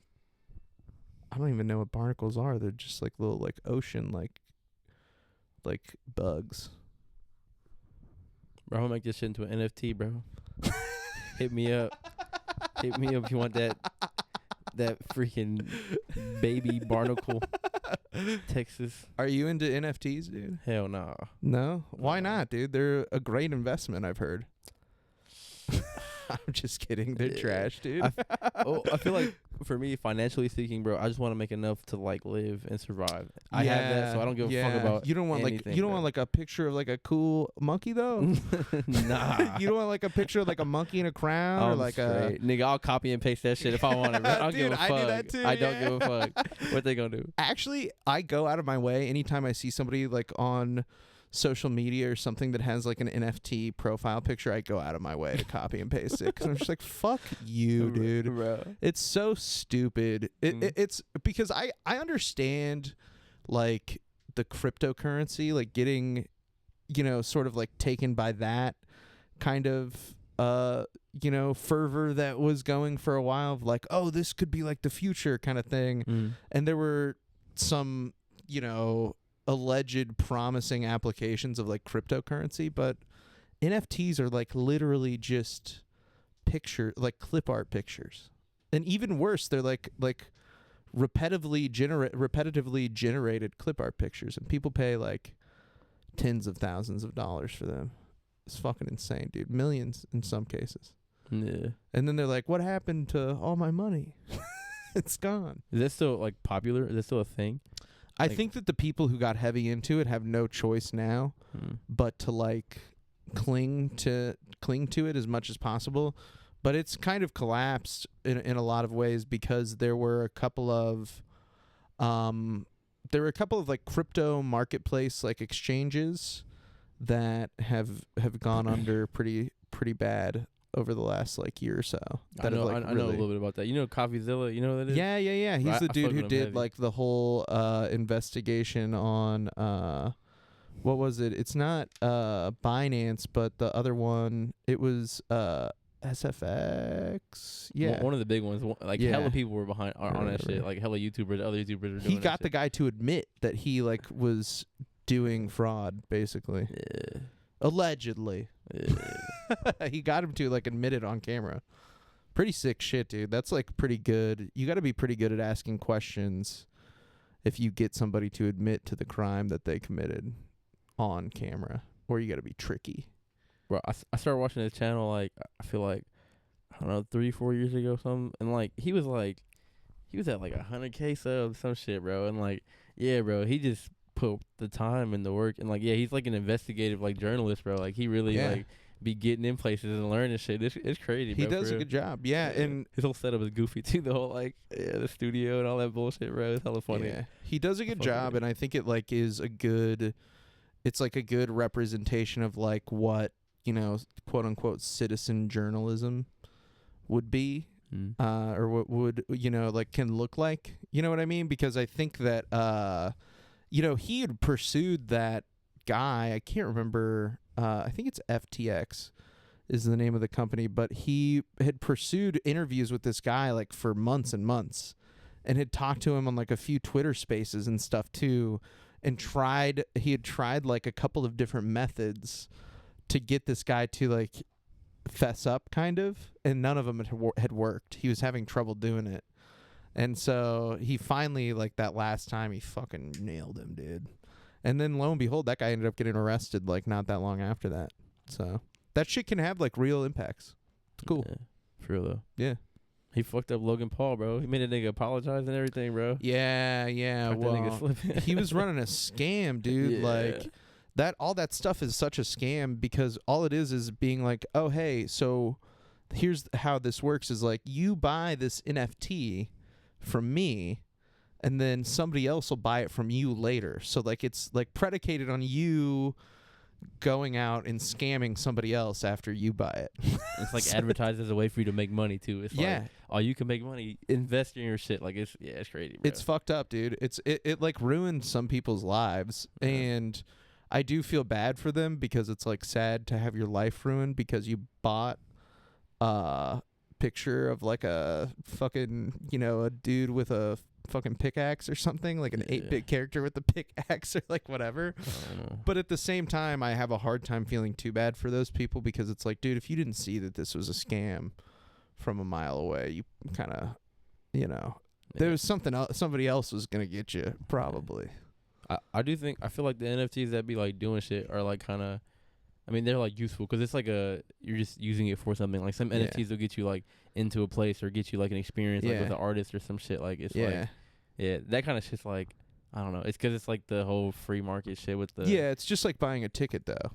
I don't even know what barnacles are. They're just like little like ocean like bugs. Bro, I'm gonna make this shit into an NFT, bro. Hit me up. Hit me up if you want that freaking baby barnacle. Texas. Are you into NFTs, dude? Hell no. No? Why not, dude? They're a great investment, I've heard. I'm just kidding. They're trash, dude. I feel like for me, financially speaking, bro, I just want to make enough to like live and survive. I have that, so I don't give a fuck about. You don't want anything, you don't want like a picture of like a cool monkey though. Nah. You don't want like a picture of like a monkey in a crown or like a nigga. I'll copy and paste that shit if I want it. I don't Dude, give a fuck. I do that too, I don't give a fuck. What they gonna do? Actually, I go out of my way anytime I see somebody like on social media or something that has like an NFT profile picture. I go out of my way to copy and paste it because I'm just like, fuck you, dude. Bro. It's so stupid. It's because I understand like the cryptocurrency, like getting, sort of like taken by that kind of fervor that was going for a while of like, oh, this could be like the future kind of thing. And there were some, alleged promising applications of like cryptocurrency, but NFTs are like literally just like clip art pictures. And even worse, they're like repetitively generated clip art pictures, and people pay like tens of thousands of dollars for them. It's fucking insane, dude. Millions in some cases. Yeah. And then they're like, what happened to all my money? It's gone. Is that still like popular? Is that still a thing? I think that the people who got heavy into it have no choice now but to like cling to it as much as possible. But it's kind of collapsed in a lot of ways because there were a couple of like crypto marketplace like exchanges that have gone under pretty bad over the last like year or so. I know a little bit about that. You know CoffeeZilla? You know what that is? Yeah. He's the dude who did heavy. like the whole investigation on what was it? It's not Binance, but the other one. It was SFX. Yeah, one of the big ones. Like hella people were behind on that shit. Right. Like hella YouTubers, other YouTubers were doing. He got that the guy to admit that he like was doing fraud, basically. Yeah. Allegedly. Yeah. He got him to like admit it on camera. Pretty sick shit, dude. That's like pretty good. You got to be pretty good at asking questions if you get somebody to admit to the crime that they committed on camera, or you got to be tricky. Bro, I started watching his channel like I feel like I don't know 3-4 years ago or something, and like he was at like 100K subs, some shit, bro, and like yeah, bro, he just put the time and the work, and like yeah, he's like an investigative like journalist, bro. Like he really like be getting in places and learning shit. It's crazy, bro. He does a good job. Yeah, and his whole setup is goofy too. The whole like the studio and all that bullshit, bro. It's hella funny. Yeah, he does a good job, and I think it like is a good. It's like a good representation of like what, quote unquote citizen journalism would be, or what would like can look like. You know what I mean? Because I think that he had pursued that guy. I can't remember. I think it's FTX is the name of the company, but he had pursued interviews with this guy like for months and months, and had talked to him on like a few Twitter Spaces and stuff too, and he had tried like a couple of different methods to get this guy to like fess up, kind of, and none of them had worked. He was having trouble doing it, and so he finally, like that last time, he fucking nailed him, dude. And then lo and behold, that guy ended up getting arrested like not that long after that. So that shit can have like real impacts. It's cool. Yeah, for real though. Yeah. He fucked up Logan Paul, bro. He made a nigga apologize and everything, bro. Yeah. Caught that nigga Well, slipping. he was running a scam, dude. Yeah. Like that. All that stuff is such a scam because all it is being like, oh hey, so here's how this works: is like you buy this NFT from me, and then somebody else will buy it from you later. So like it's like predicated on you going out and scamming somebody else after you buy it. It's like advertised as a way for you to make money too. It's Yeah. like, oh, you can make money, invest in your shit. Like it's crazy, bro. It's fucked up, dude. It like ruined some people's lives, and I do feel bad for them because it's like sad to have your life ruined because you bought a picture of like a fucking, you know, a dude with a fucking pickaxe or something, like an 8-bit character with the pickaxe or like whatever. I don't know. But at the same time, I have a hard time feeling too bad for those people because it's like, dude, if you didn't see that this was a scam from a mile away, you kind of, you know, there was something else, somebody else was gonna get you probably. I do think, I feel like the NFTs that be like doing shit are like kind of, I mean, they're like useful because it's like you're just using it for something. Like some NFTs will get you like into a place or get you like an experience like with an artist or some shit. Like it's like, yeah, that kind of shit's like, I don't know. It's because it's like the whole free market shit with the. Yeah, it's just like buying a ticket though.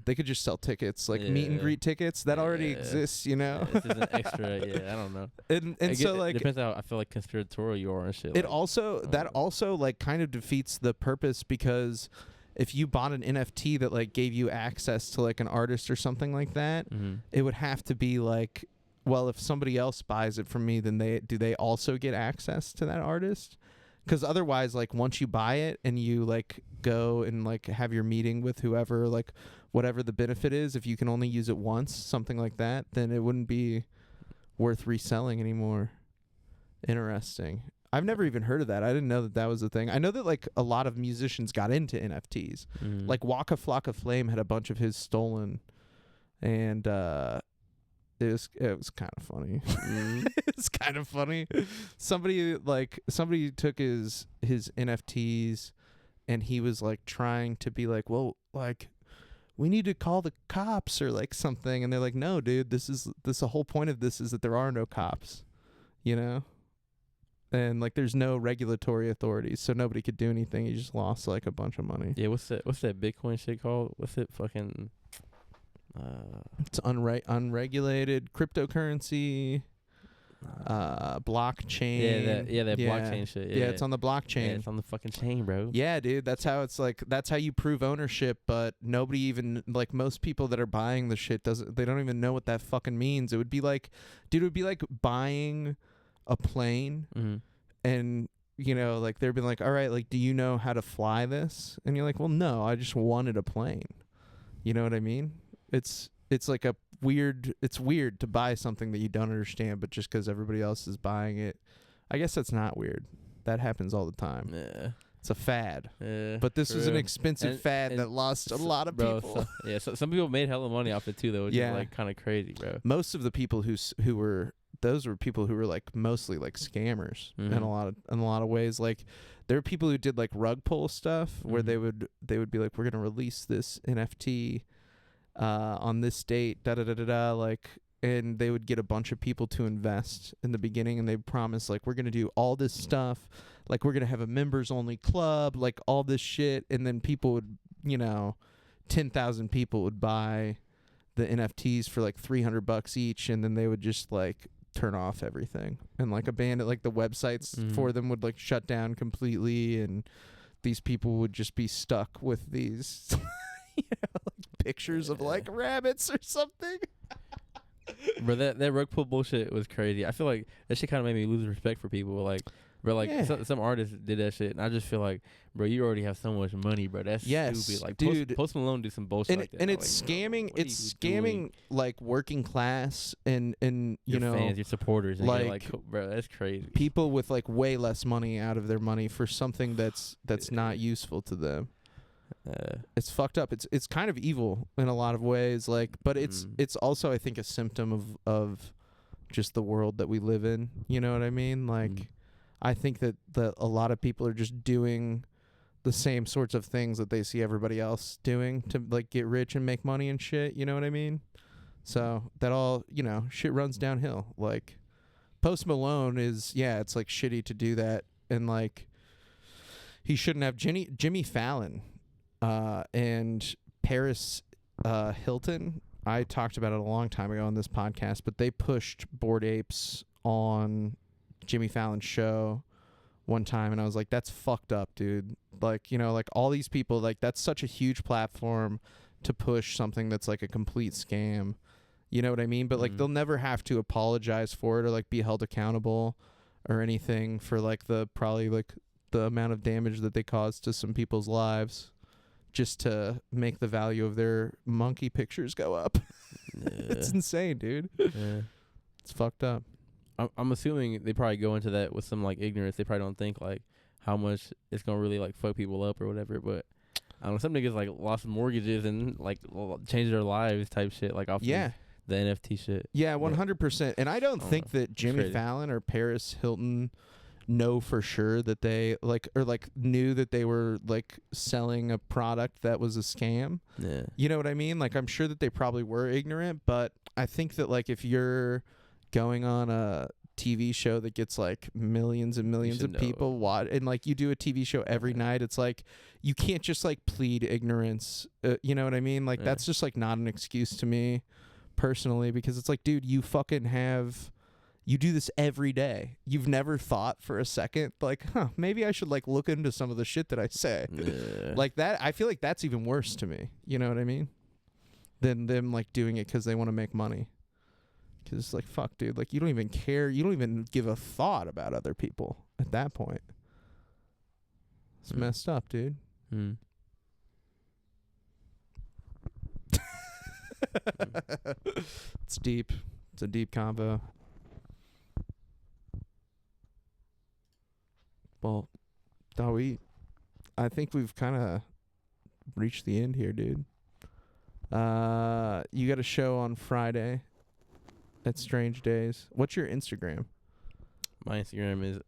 They could just sell tickets, like meet and greet tickets that already exists, you know. This is an extra. Yeah, I don't know. And so like it depends how I feel like conspiratorial you are and shit. It like, also also like kind of defeats the purpose because if you bought an NFT that like gave you access to like an artist or something like that, it would have to be like, well, if somebody else buys it from me, then they also get access to that artist? Because otherwise, like once you buy it and you like go and like have your meeting with whoever, like whatever the benefit is, if you can only use it once, something like that, then it wouldn't be worth reselling anymore. Interesting. I've never even heard of that. I didn't know that was a thing. I know that like a lot of musicians got into NFTs. Like Waka Flocka Flame had a bunch of his stolen, and it was kind of funny. It's kind of funny. Somebody took his NFTs, and he was like trying to be like, well, like we need to call the cops or like something, and they're like, no, dude, the whole point of this is that there are no cops, you know. And like there's no regulatory authorities, so nobody could do anything. He just lost like a bunch of money. Yeah, what's that Bitcoin shit called? What's it fucking it's unregulated cryptocurrency, blockchain. That blockchain shit. Yeah, it's on the blockchain. Yeah, it's on the fucking chain, bro. Yeah, dude, that's how it's like. That's how you prove ownership. But nobody even like most people that are buying the shit they don't even know what that fucking means. It would be like, dude, it would be like buying a plane, and you know, like they'd be like, all right, like, do you know how to fly this? And you're like, well, no, I just wanted a plane. You know what I mean? It's like it's weird to buy something that you don't understand, but just because everybody else is buying it. I guess that's not weird. That happens all the time. Yeah. It's a fad. Yeah, but this was an expensive fad that lost a lot of people. So some people made hella money off it too, though, which is like kind of crazy, bro. Most of the people who were people who were like mostly like scammers in a lot of ways. Like there were people who did like rug pull stuff where they would be like, we're gonna release this NFT on this date, like, and they would get a bunch of people to invest in the beginning, and they promise like, we're gonna do all this stuff, like we're gonna have a members only club, like all this shit, and then people would, you know, 10,000 people would buy the NFTs for like $300 each, and then they would just like turn off everything and like abandon, like the websites for them would like shut down completely, and these people would just be stuck with these you know, like pictures of like rabbits or something. Bro, that rug pull bullshit was crazy. I feel like that shit kind of made me lose respect for people. Like, bro, like some artists did that shit, and I just feel like, bro, you already have so much money, bro. That's stupid. Like, dude, Post Malone do some bullshit like that. And it's like, scamming. Bro, it's scamming like working class and you your know, fans, your supporters, and like, you're like, bro, that's crazy. People with like way less money out of their money for something that's not useful to them. It's fucked up. It's kind of evil in a lot of ways, like, but it's also, I think, a symptom of just the world that we live in. You know what I mean? Like, I think that a lot of people are just doing the same sorts of things that they see everybody else doing to like get rich and make money and shit. You know what I mean? So that all, shit runs downhill. Like, Post Malone is, it's like shitty to do that, and like he shouldn't have. Jimmy Fallon and Paris Hilton, I talked about it a long time ago on this podcast, but they pushed Bored Apes on Jimmy Fallon's show one time, and I was like, that's fucked up, dude. Like, like all these people, like, that's such a huge platform to push something that's like a complete scam. You know what I mean? But like they'll never have to apologize for it or like be held accountable or anything for like the amount of damage that they caused to some people's lives just to make the value of their monkey pictures go up. It's insane, dude. Yeah. It's fucked up. I'm assuming they probably go into that with some like ignorance. They probably don't think like how much it's gonna really like fuck people up or whatever. But I don't know, some niggas like lost mortgages and like changed their lives type shit like off the NFT shit. Yeah, 100%. And I don't think that Jimmy Fallon or Paris Hilton know for sure that they knew that they were like selling a product that was a scam. Yeah. You know what I mean? Like, I'm sure that they probably were ignorant, but I think that like if you're going on a TV show that gets like millions and millions of people watch, and like you do a TV show every night, it's like you can't just like plead ignorance. You know what I mean? Like that's just like not an excuse to me personally, because it's like, dude, you do this every day. You've never thought for a second like, maybe I should like look into some of the shit that I say. Like that, I feel like that's even worse to me. You know what I mean? Than them like doing it because they want to make money. Because it's like, fuck, dude. Like, you don't even care. You don't even give a thought about other people at that point. It's messed up, dude. It's deep. It's a deep combo. Well, Dawit, I think we've kind of reached the end here, dude. You got a show on Friday at Strange Days. What's your Instagram? My Instagram is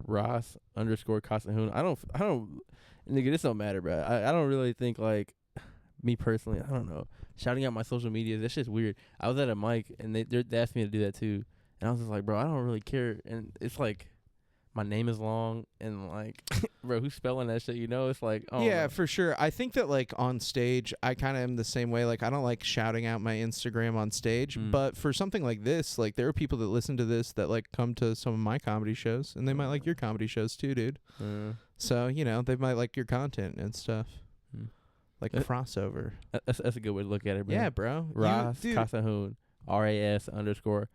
Ross_Kassahun. I don't, nigga, this don't matter, bro. I don't really think, like, me personally, I don't know. Shouting out my social media, that's just weird. I was at a mic, and they asked me to do that, too. And I was just like, bro, I don't really care. And it's like, my name is long, and like, bro, who's spelling that shit? It's like, oh yeah, for sure. I think that like on stage, I kind of am the same way. Like, I don't like shouting out my Instagram on stage, but for something like this, like there are people that listen to this that like come to some of my comedy shows, and they might like your comedy shows too, dude. So they might like your content and stuff, like crossover. That's a good way to look at it, bro. Yeah, bro. Ross Kassahun, RAS_KASSAHUN.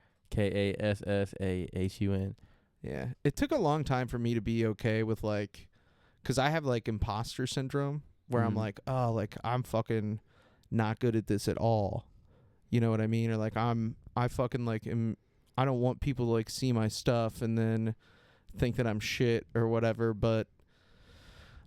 Yeah, it took a long time for me to be okay with like, because I have like imposter syndrome where I'm like, oh, like I'm fucking not good at this at all. You know what I mean? Or like I fucking like I don't want people to like see my stuff and then think that I'm shit or whatever. But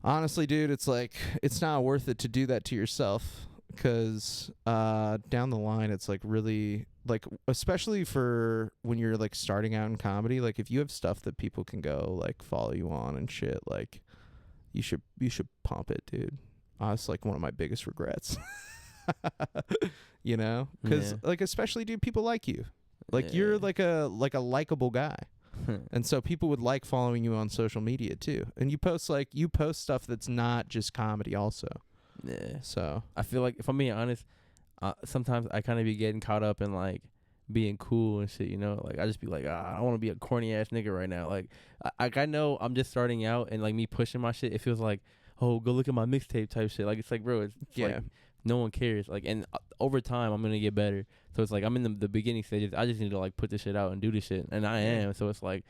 honestly, dude, it's like, it's not worth it to do that to yourself, because down the line, it's like really, like, especially for when you're like starting out in comedy, like if you have stuff that people can go like follow you on and shit, like you should pump it, dude. That's like one of my biggest regrets. Because like, especially, dude, people like you, like you're like a likable guy. And so people would like following you on social media too, and you post stuff that's not just comedy also. Yeah. So I feel like, if I'm being honest, sometimes I kind of be getting caught up in like being cool and shit, like I just be like, I want to be a corny ass nigga right now. Like I know I'm just starting out, and like me pushing my shit, it feels like, oh, go look at my mixtape type shit. Like it's like, bro, it's like no one cares. Like, and over time I'm gonna get better. So it's like I'm in the beginning stages. I just need to like put this shit out and do this shit, and I am. So it's like,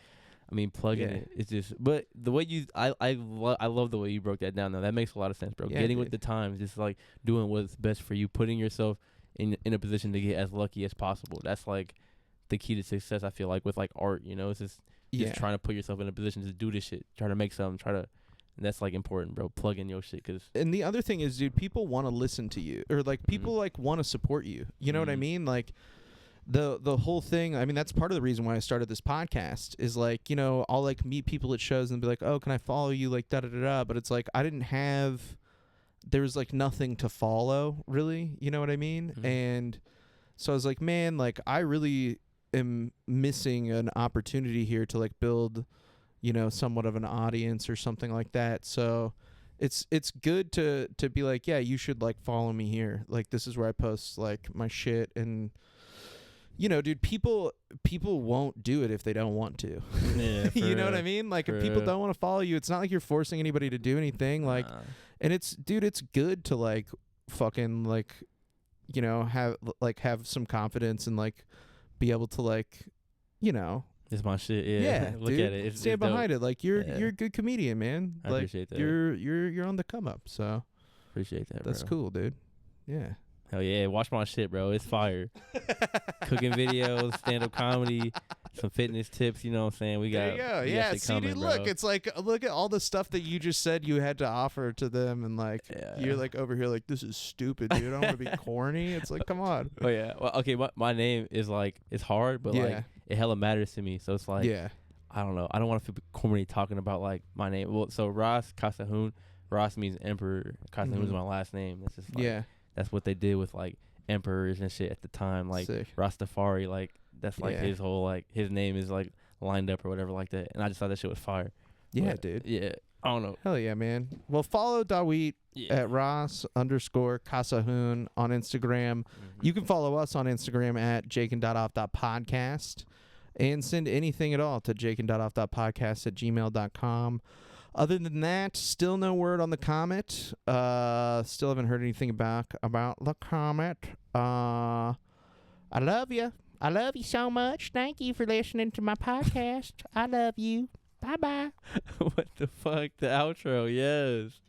I mean, plugging it. It's just, but the way I love the way you broke that down. Though that makes a lot of sense, bro. Yeah, Getting with the times, just like doing what's best for you, putting yourself in a position to get as lucky as possible. That's like the key to success. I feel like with like art, it's just trying to put yourself in a position to do this shit, try to make something, try to And that's like important, bro. Plug in your shit, cause And the other thing is, dude, people want to listen to you, or like people like want to support you. You know what I mean? Like the whole thing. I mean, that's part of the reason why I started this podcast. Is like, you know, I'll like meet people at shows and be like, oh, can I follow you? Like da da da da. But it's like I didn't have. There was like nothing to follow, really. You know what I mean? And so I was like, man, like I really am missing an opportunity here to like build, you know, somewhat of an audience or something like that. So it's good to be like, yeah, you should like follow me here. Like this is where I post like my shit. And you know, dude, people won't do it if they don't want to. Yeah, you know what I mean? Like if people don't want to follow you, it's not like you're forcing anybody to do anything. Like, and it's, dude, it's good to like fucking like, you know, have some confidence and like be able to like, you know, it's my shit. Yeah, look dude, at it. stand behind it. Like you're a good comedian, man. I like, appreciate that. You're on the come up. So appreciate that. That's bro. Cool, dude. Yeah. Hell yeah, watch my shit, bro. It's fire. Cooking videos, stand-up comedy, some fitness tips. You know what I'm saying? We got. There you go. We got Yeah. shit See, coming, dude, bro. look, it's like look at all the stuff that you just said you had to offer to them, and like you're like over here like this is stupid, dude. I don't want to be corny. It's like, come on. Oh yeah. Well, okay. My name is like it's hard, but like it hella matters to me. So it's like I don't know. I don't want to feel corny talking about like my name. Well, so Ross Kassahun. Ross means emperor. Kassahun is my last name. It's just like that's what they did with like emperors and shit at the time, like Rastafari, like that's like his whole like his name is like lined up or whatever like that, and I just thought that shit was fire. Yeah, dude. Yeah, I don't know. Hell yeah, man. Well, follow Dawit at Ross_Kassahun on Instagram. You can follow us on Instagram at jaken.off.podcast and send anything at all to jaken.off.podcast@gmail.com. Other than that, still no word on the comet. Still haven't heard anything about the comet. I love you. I love you so much. Thank you for listening to my podcast. I love you. Bye-bye. What the fuck? The outro, yes.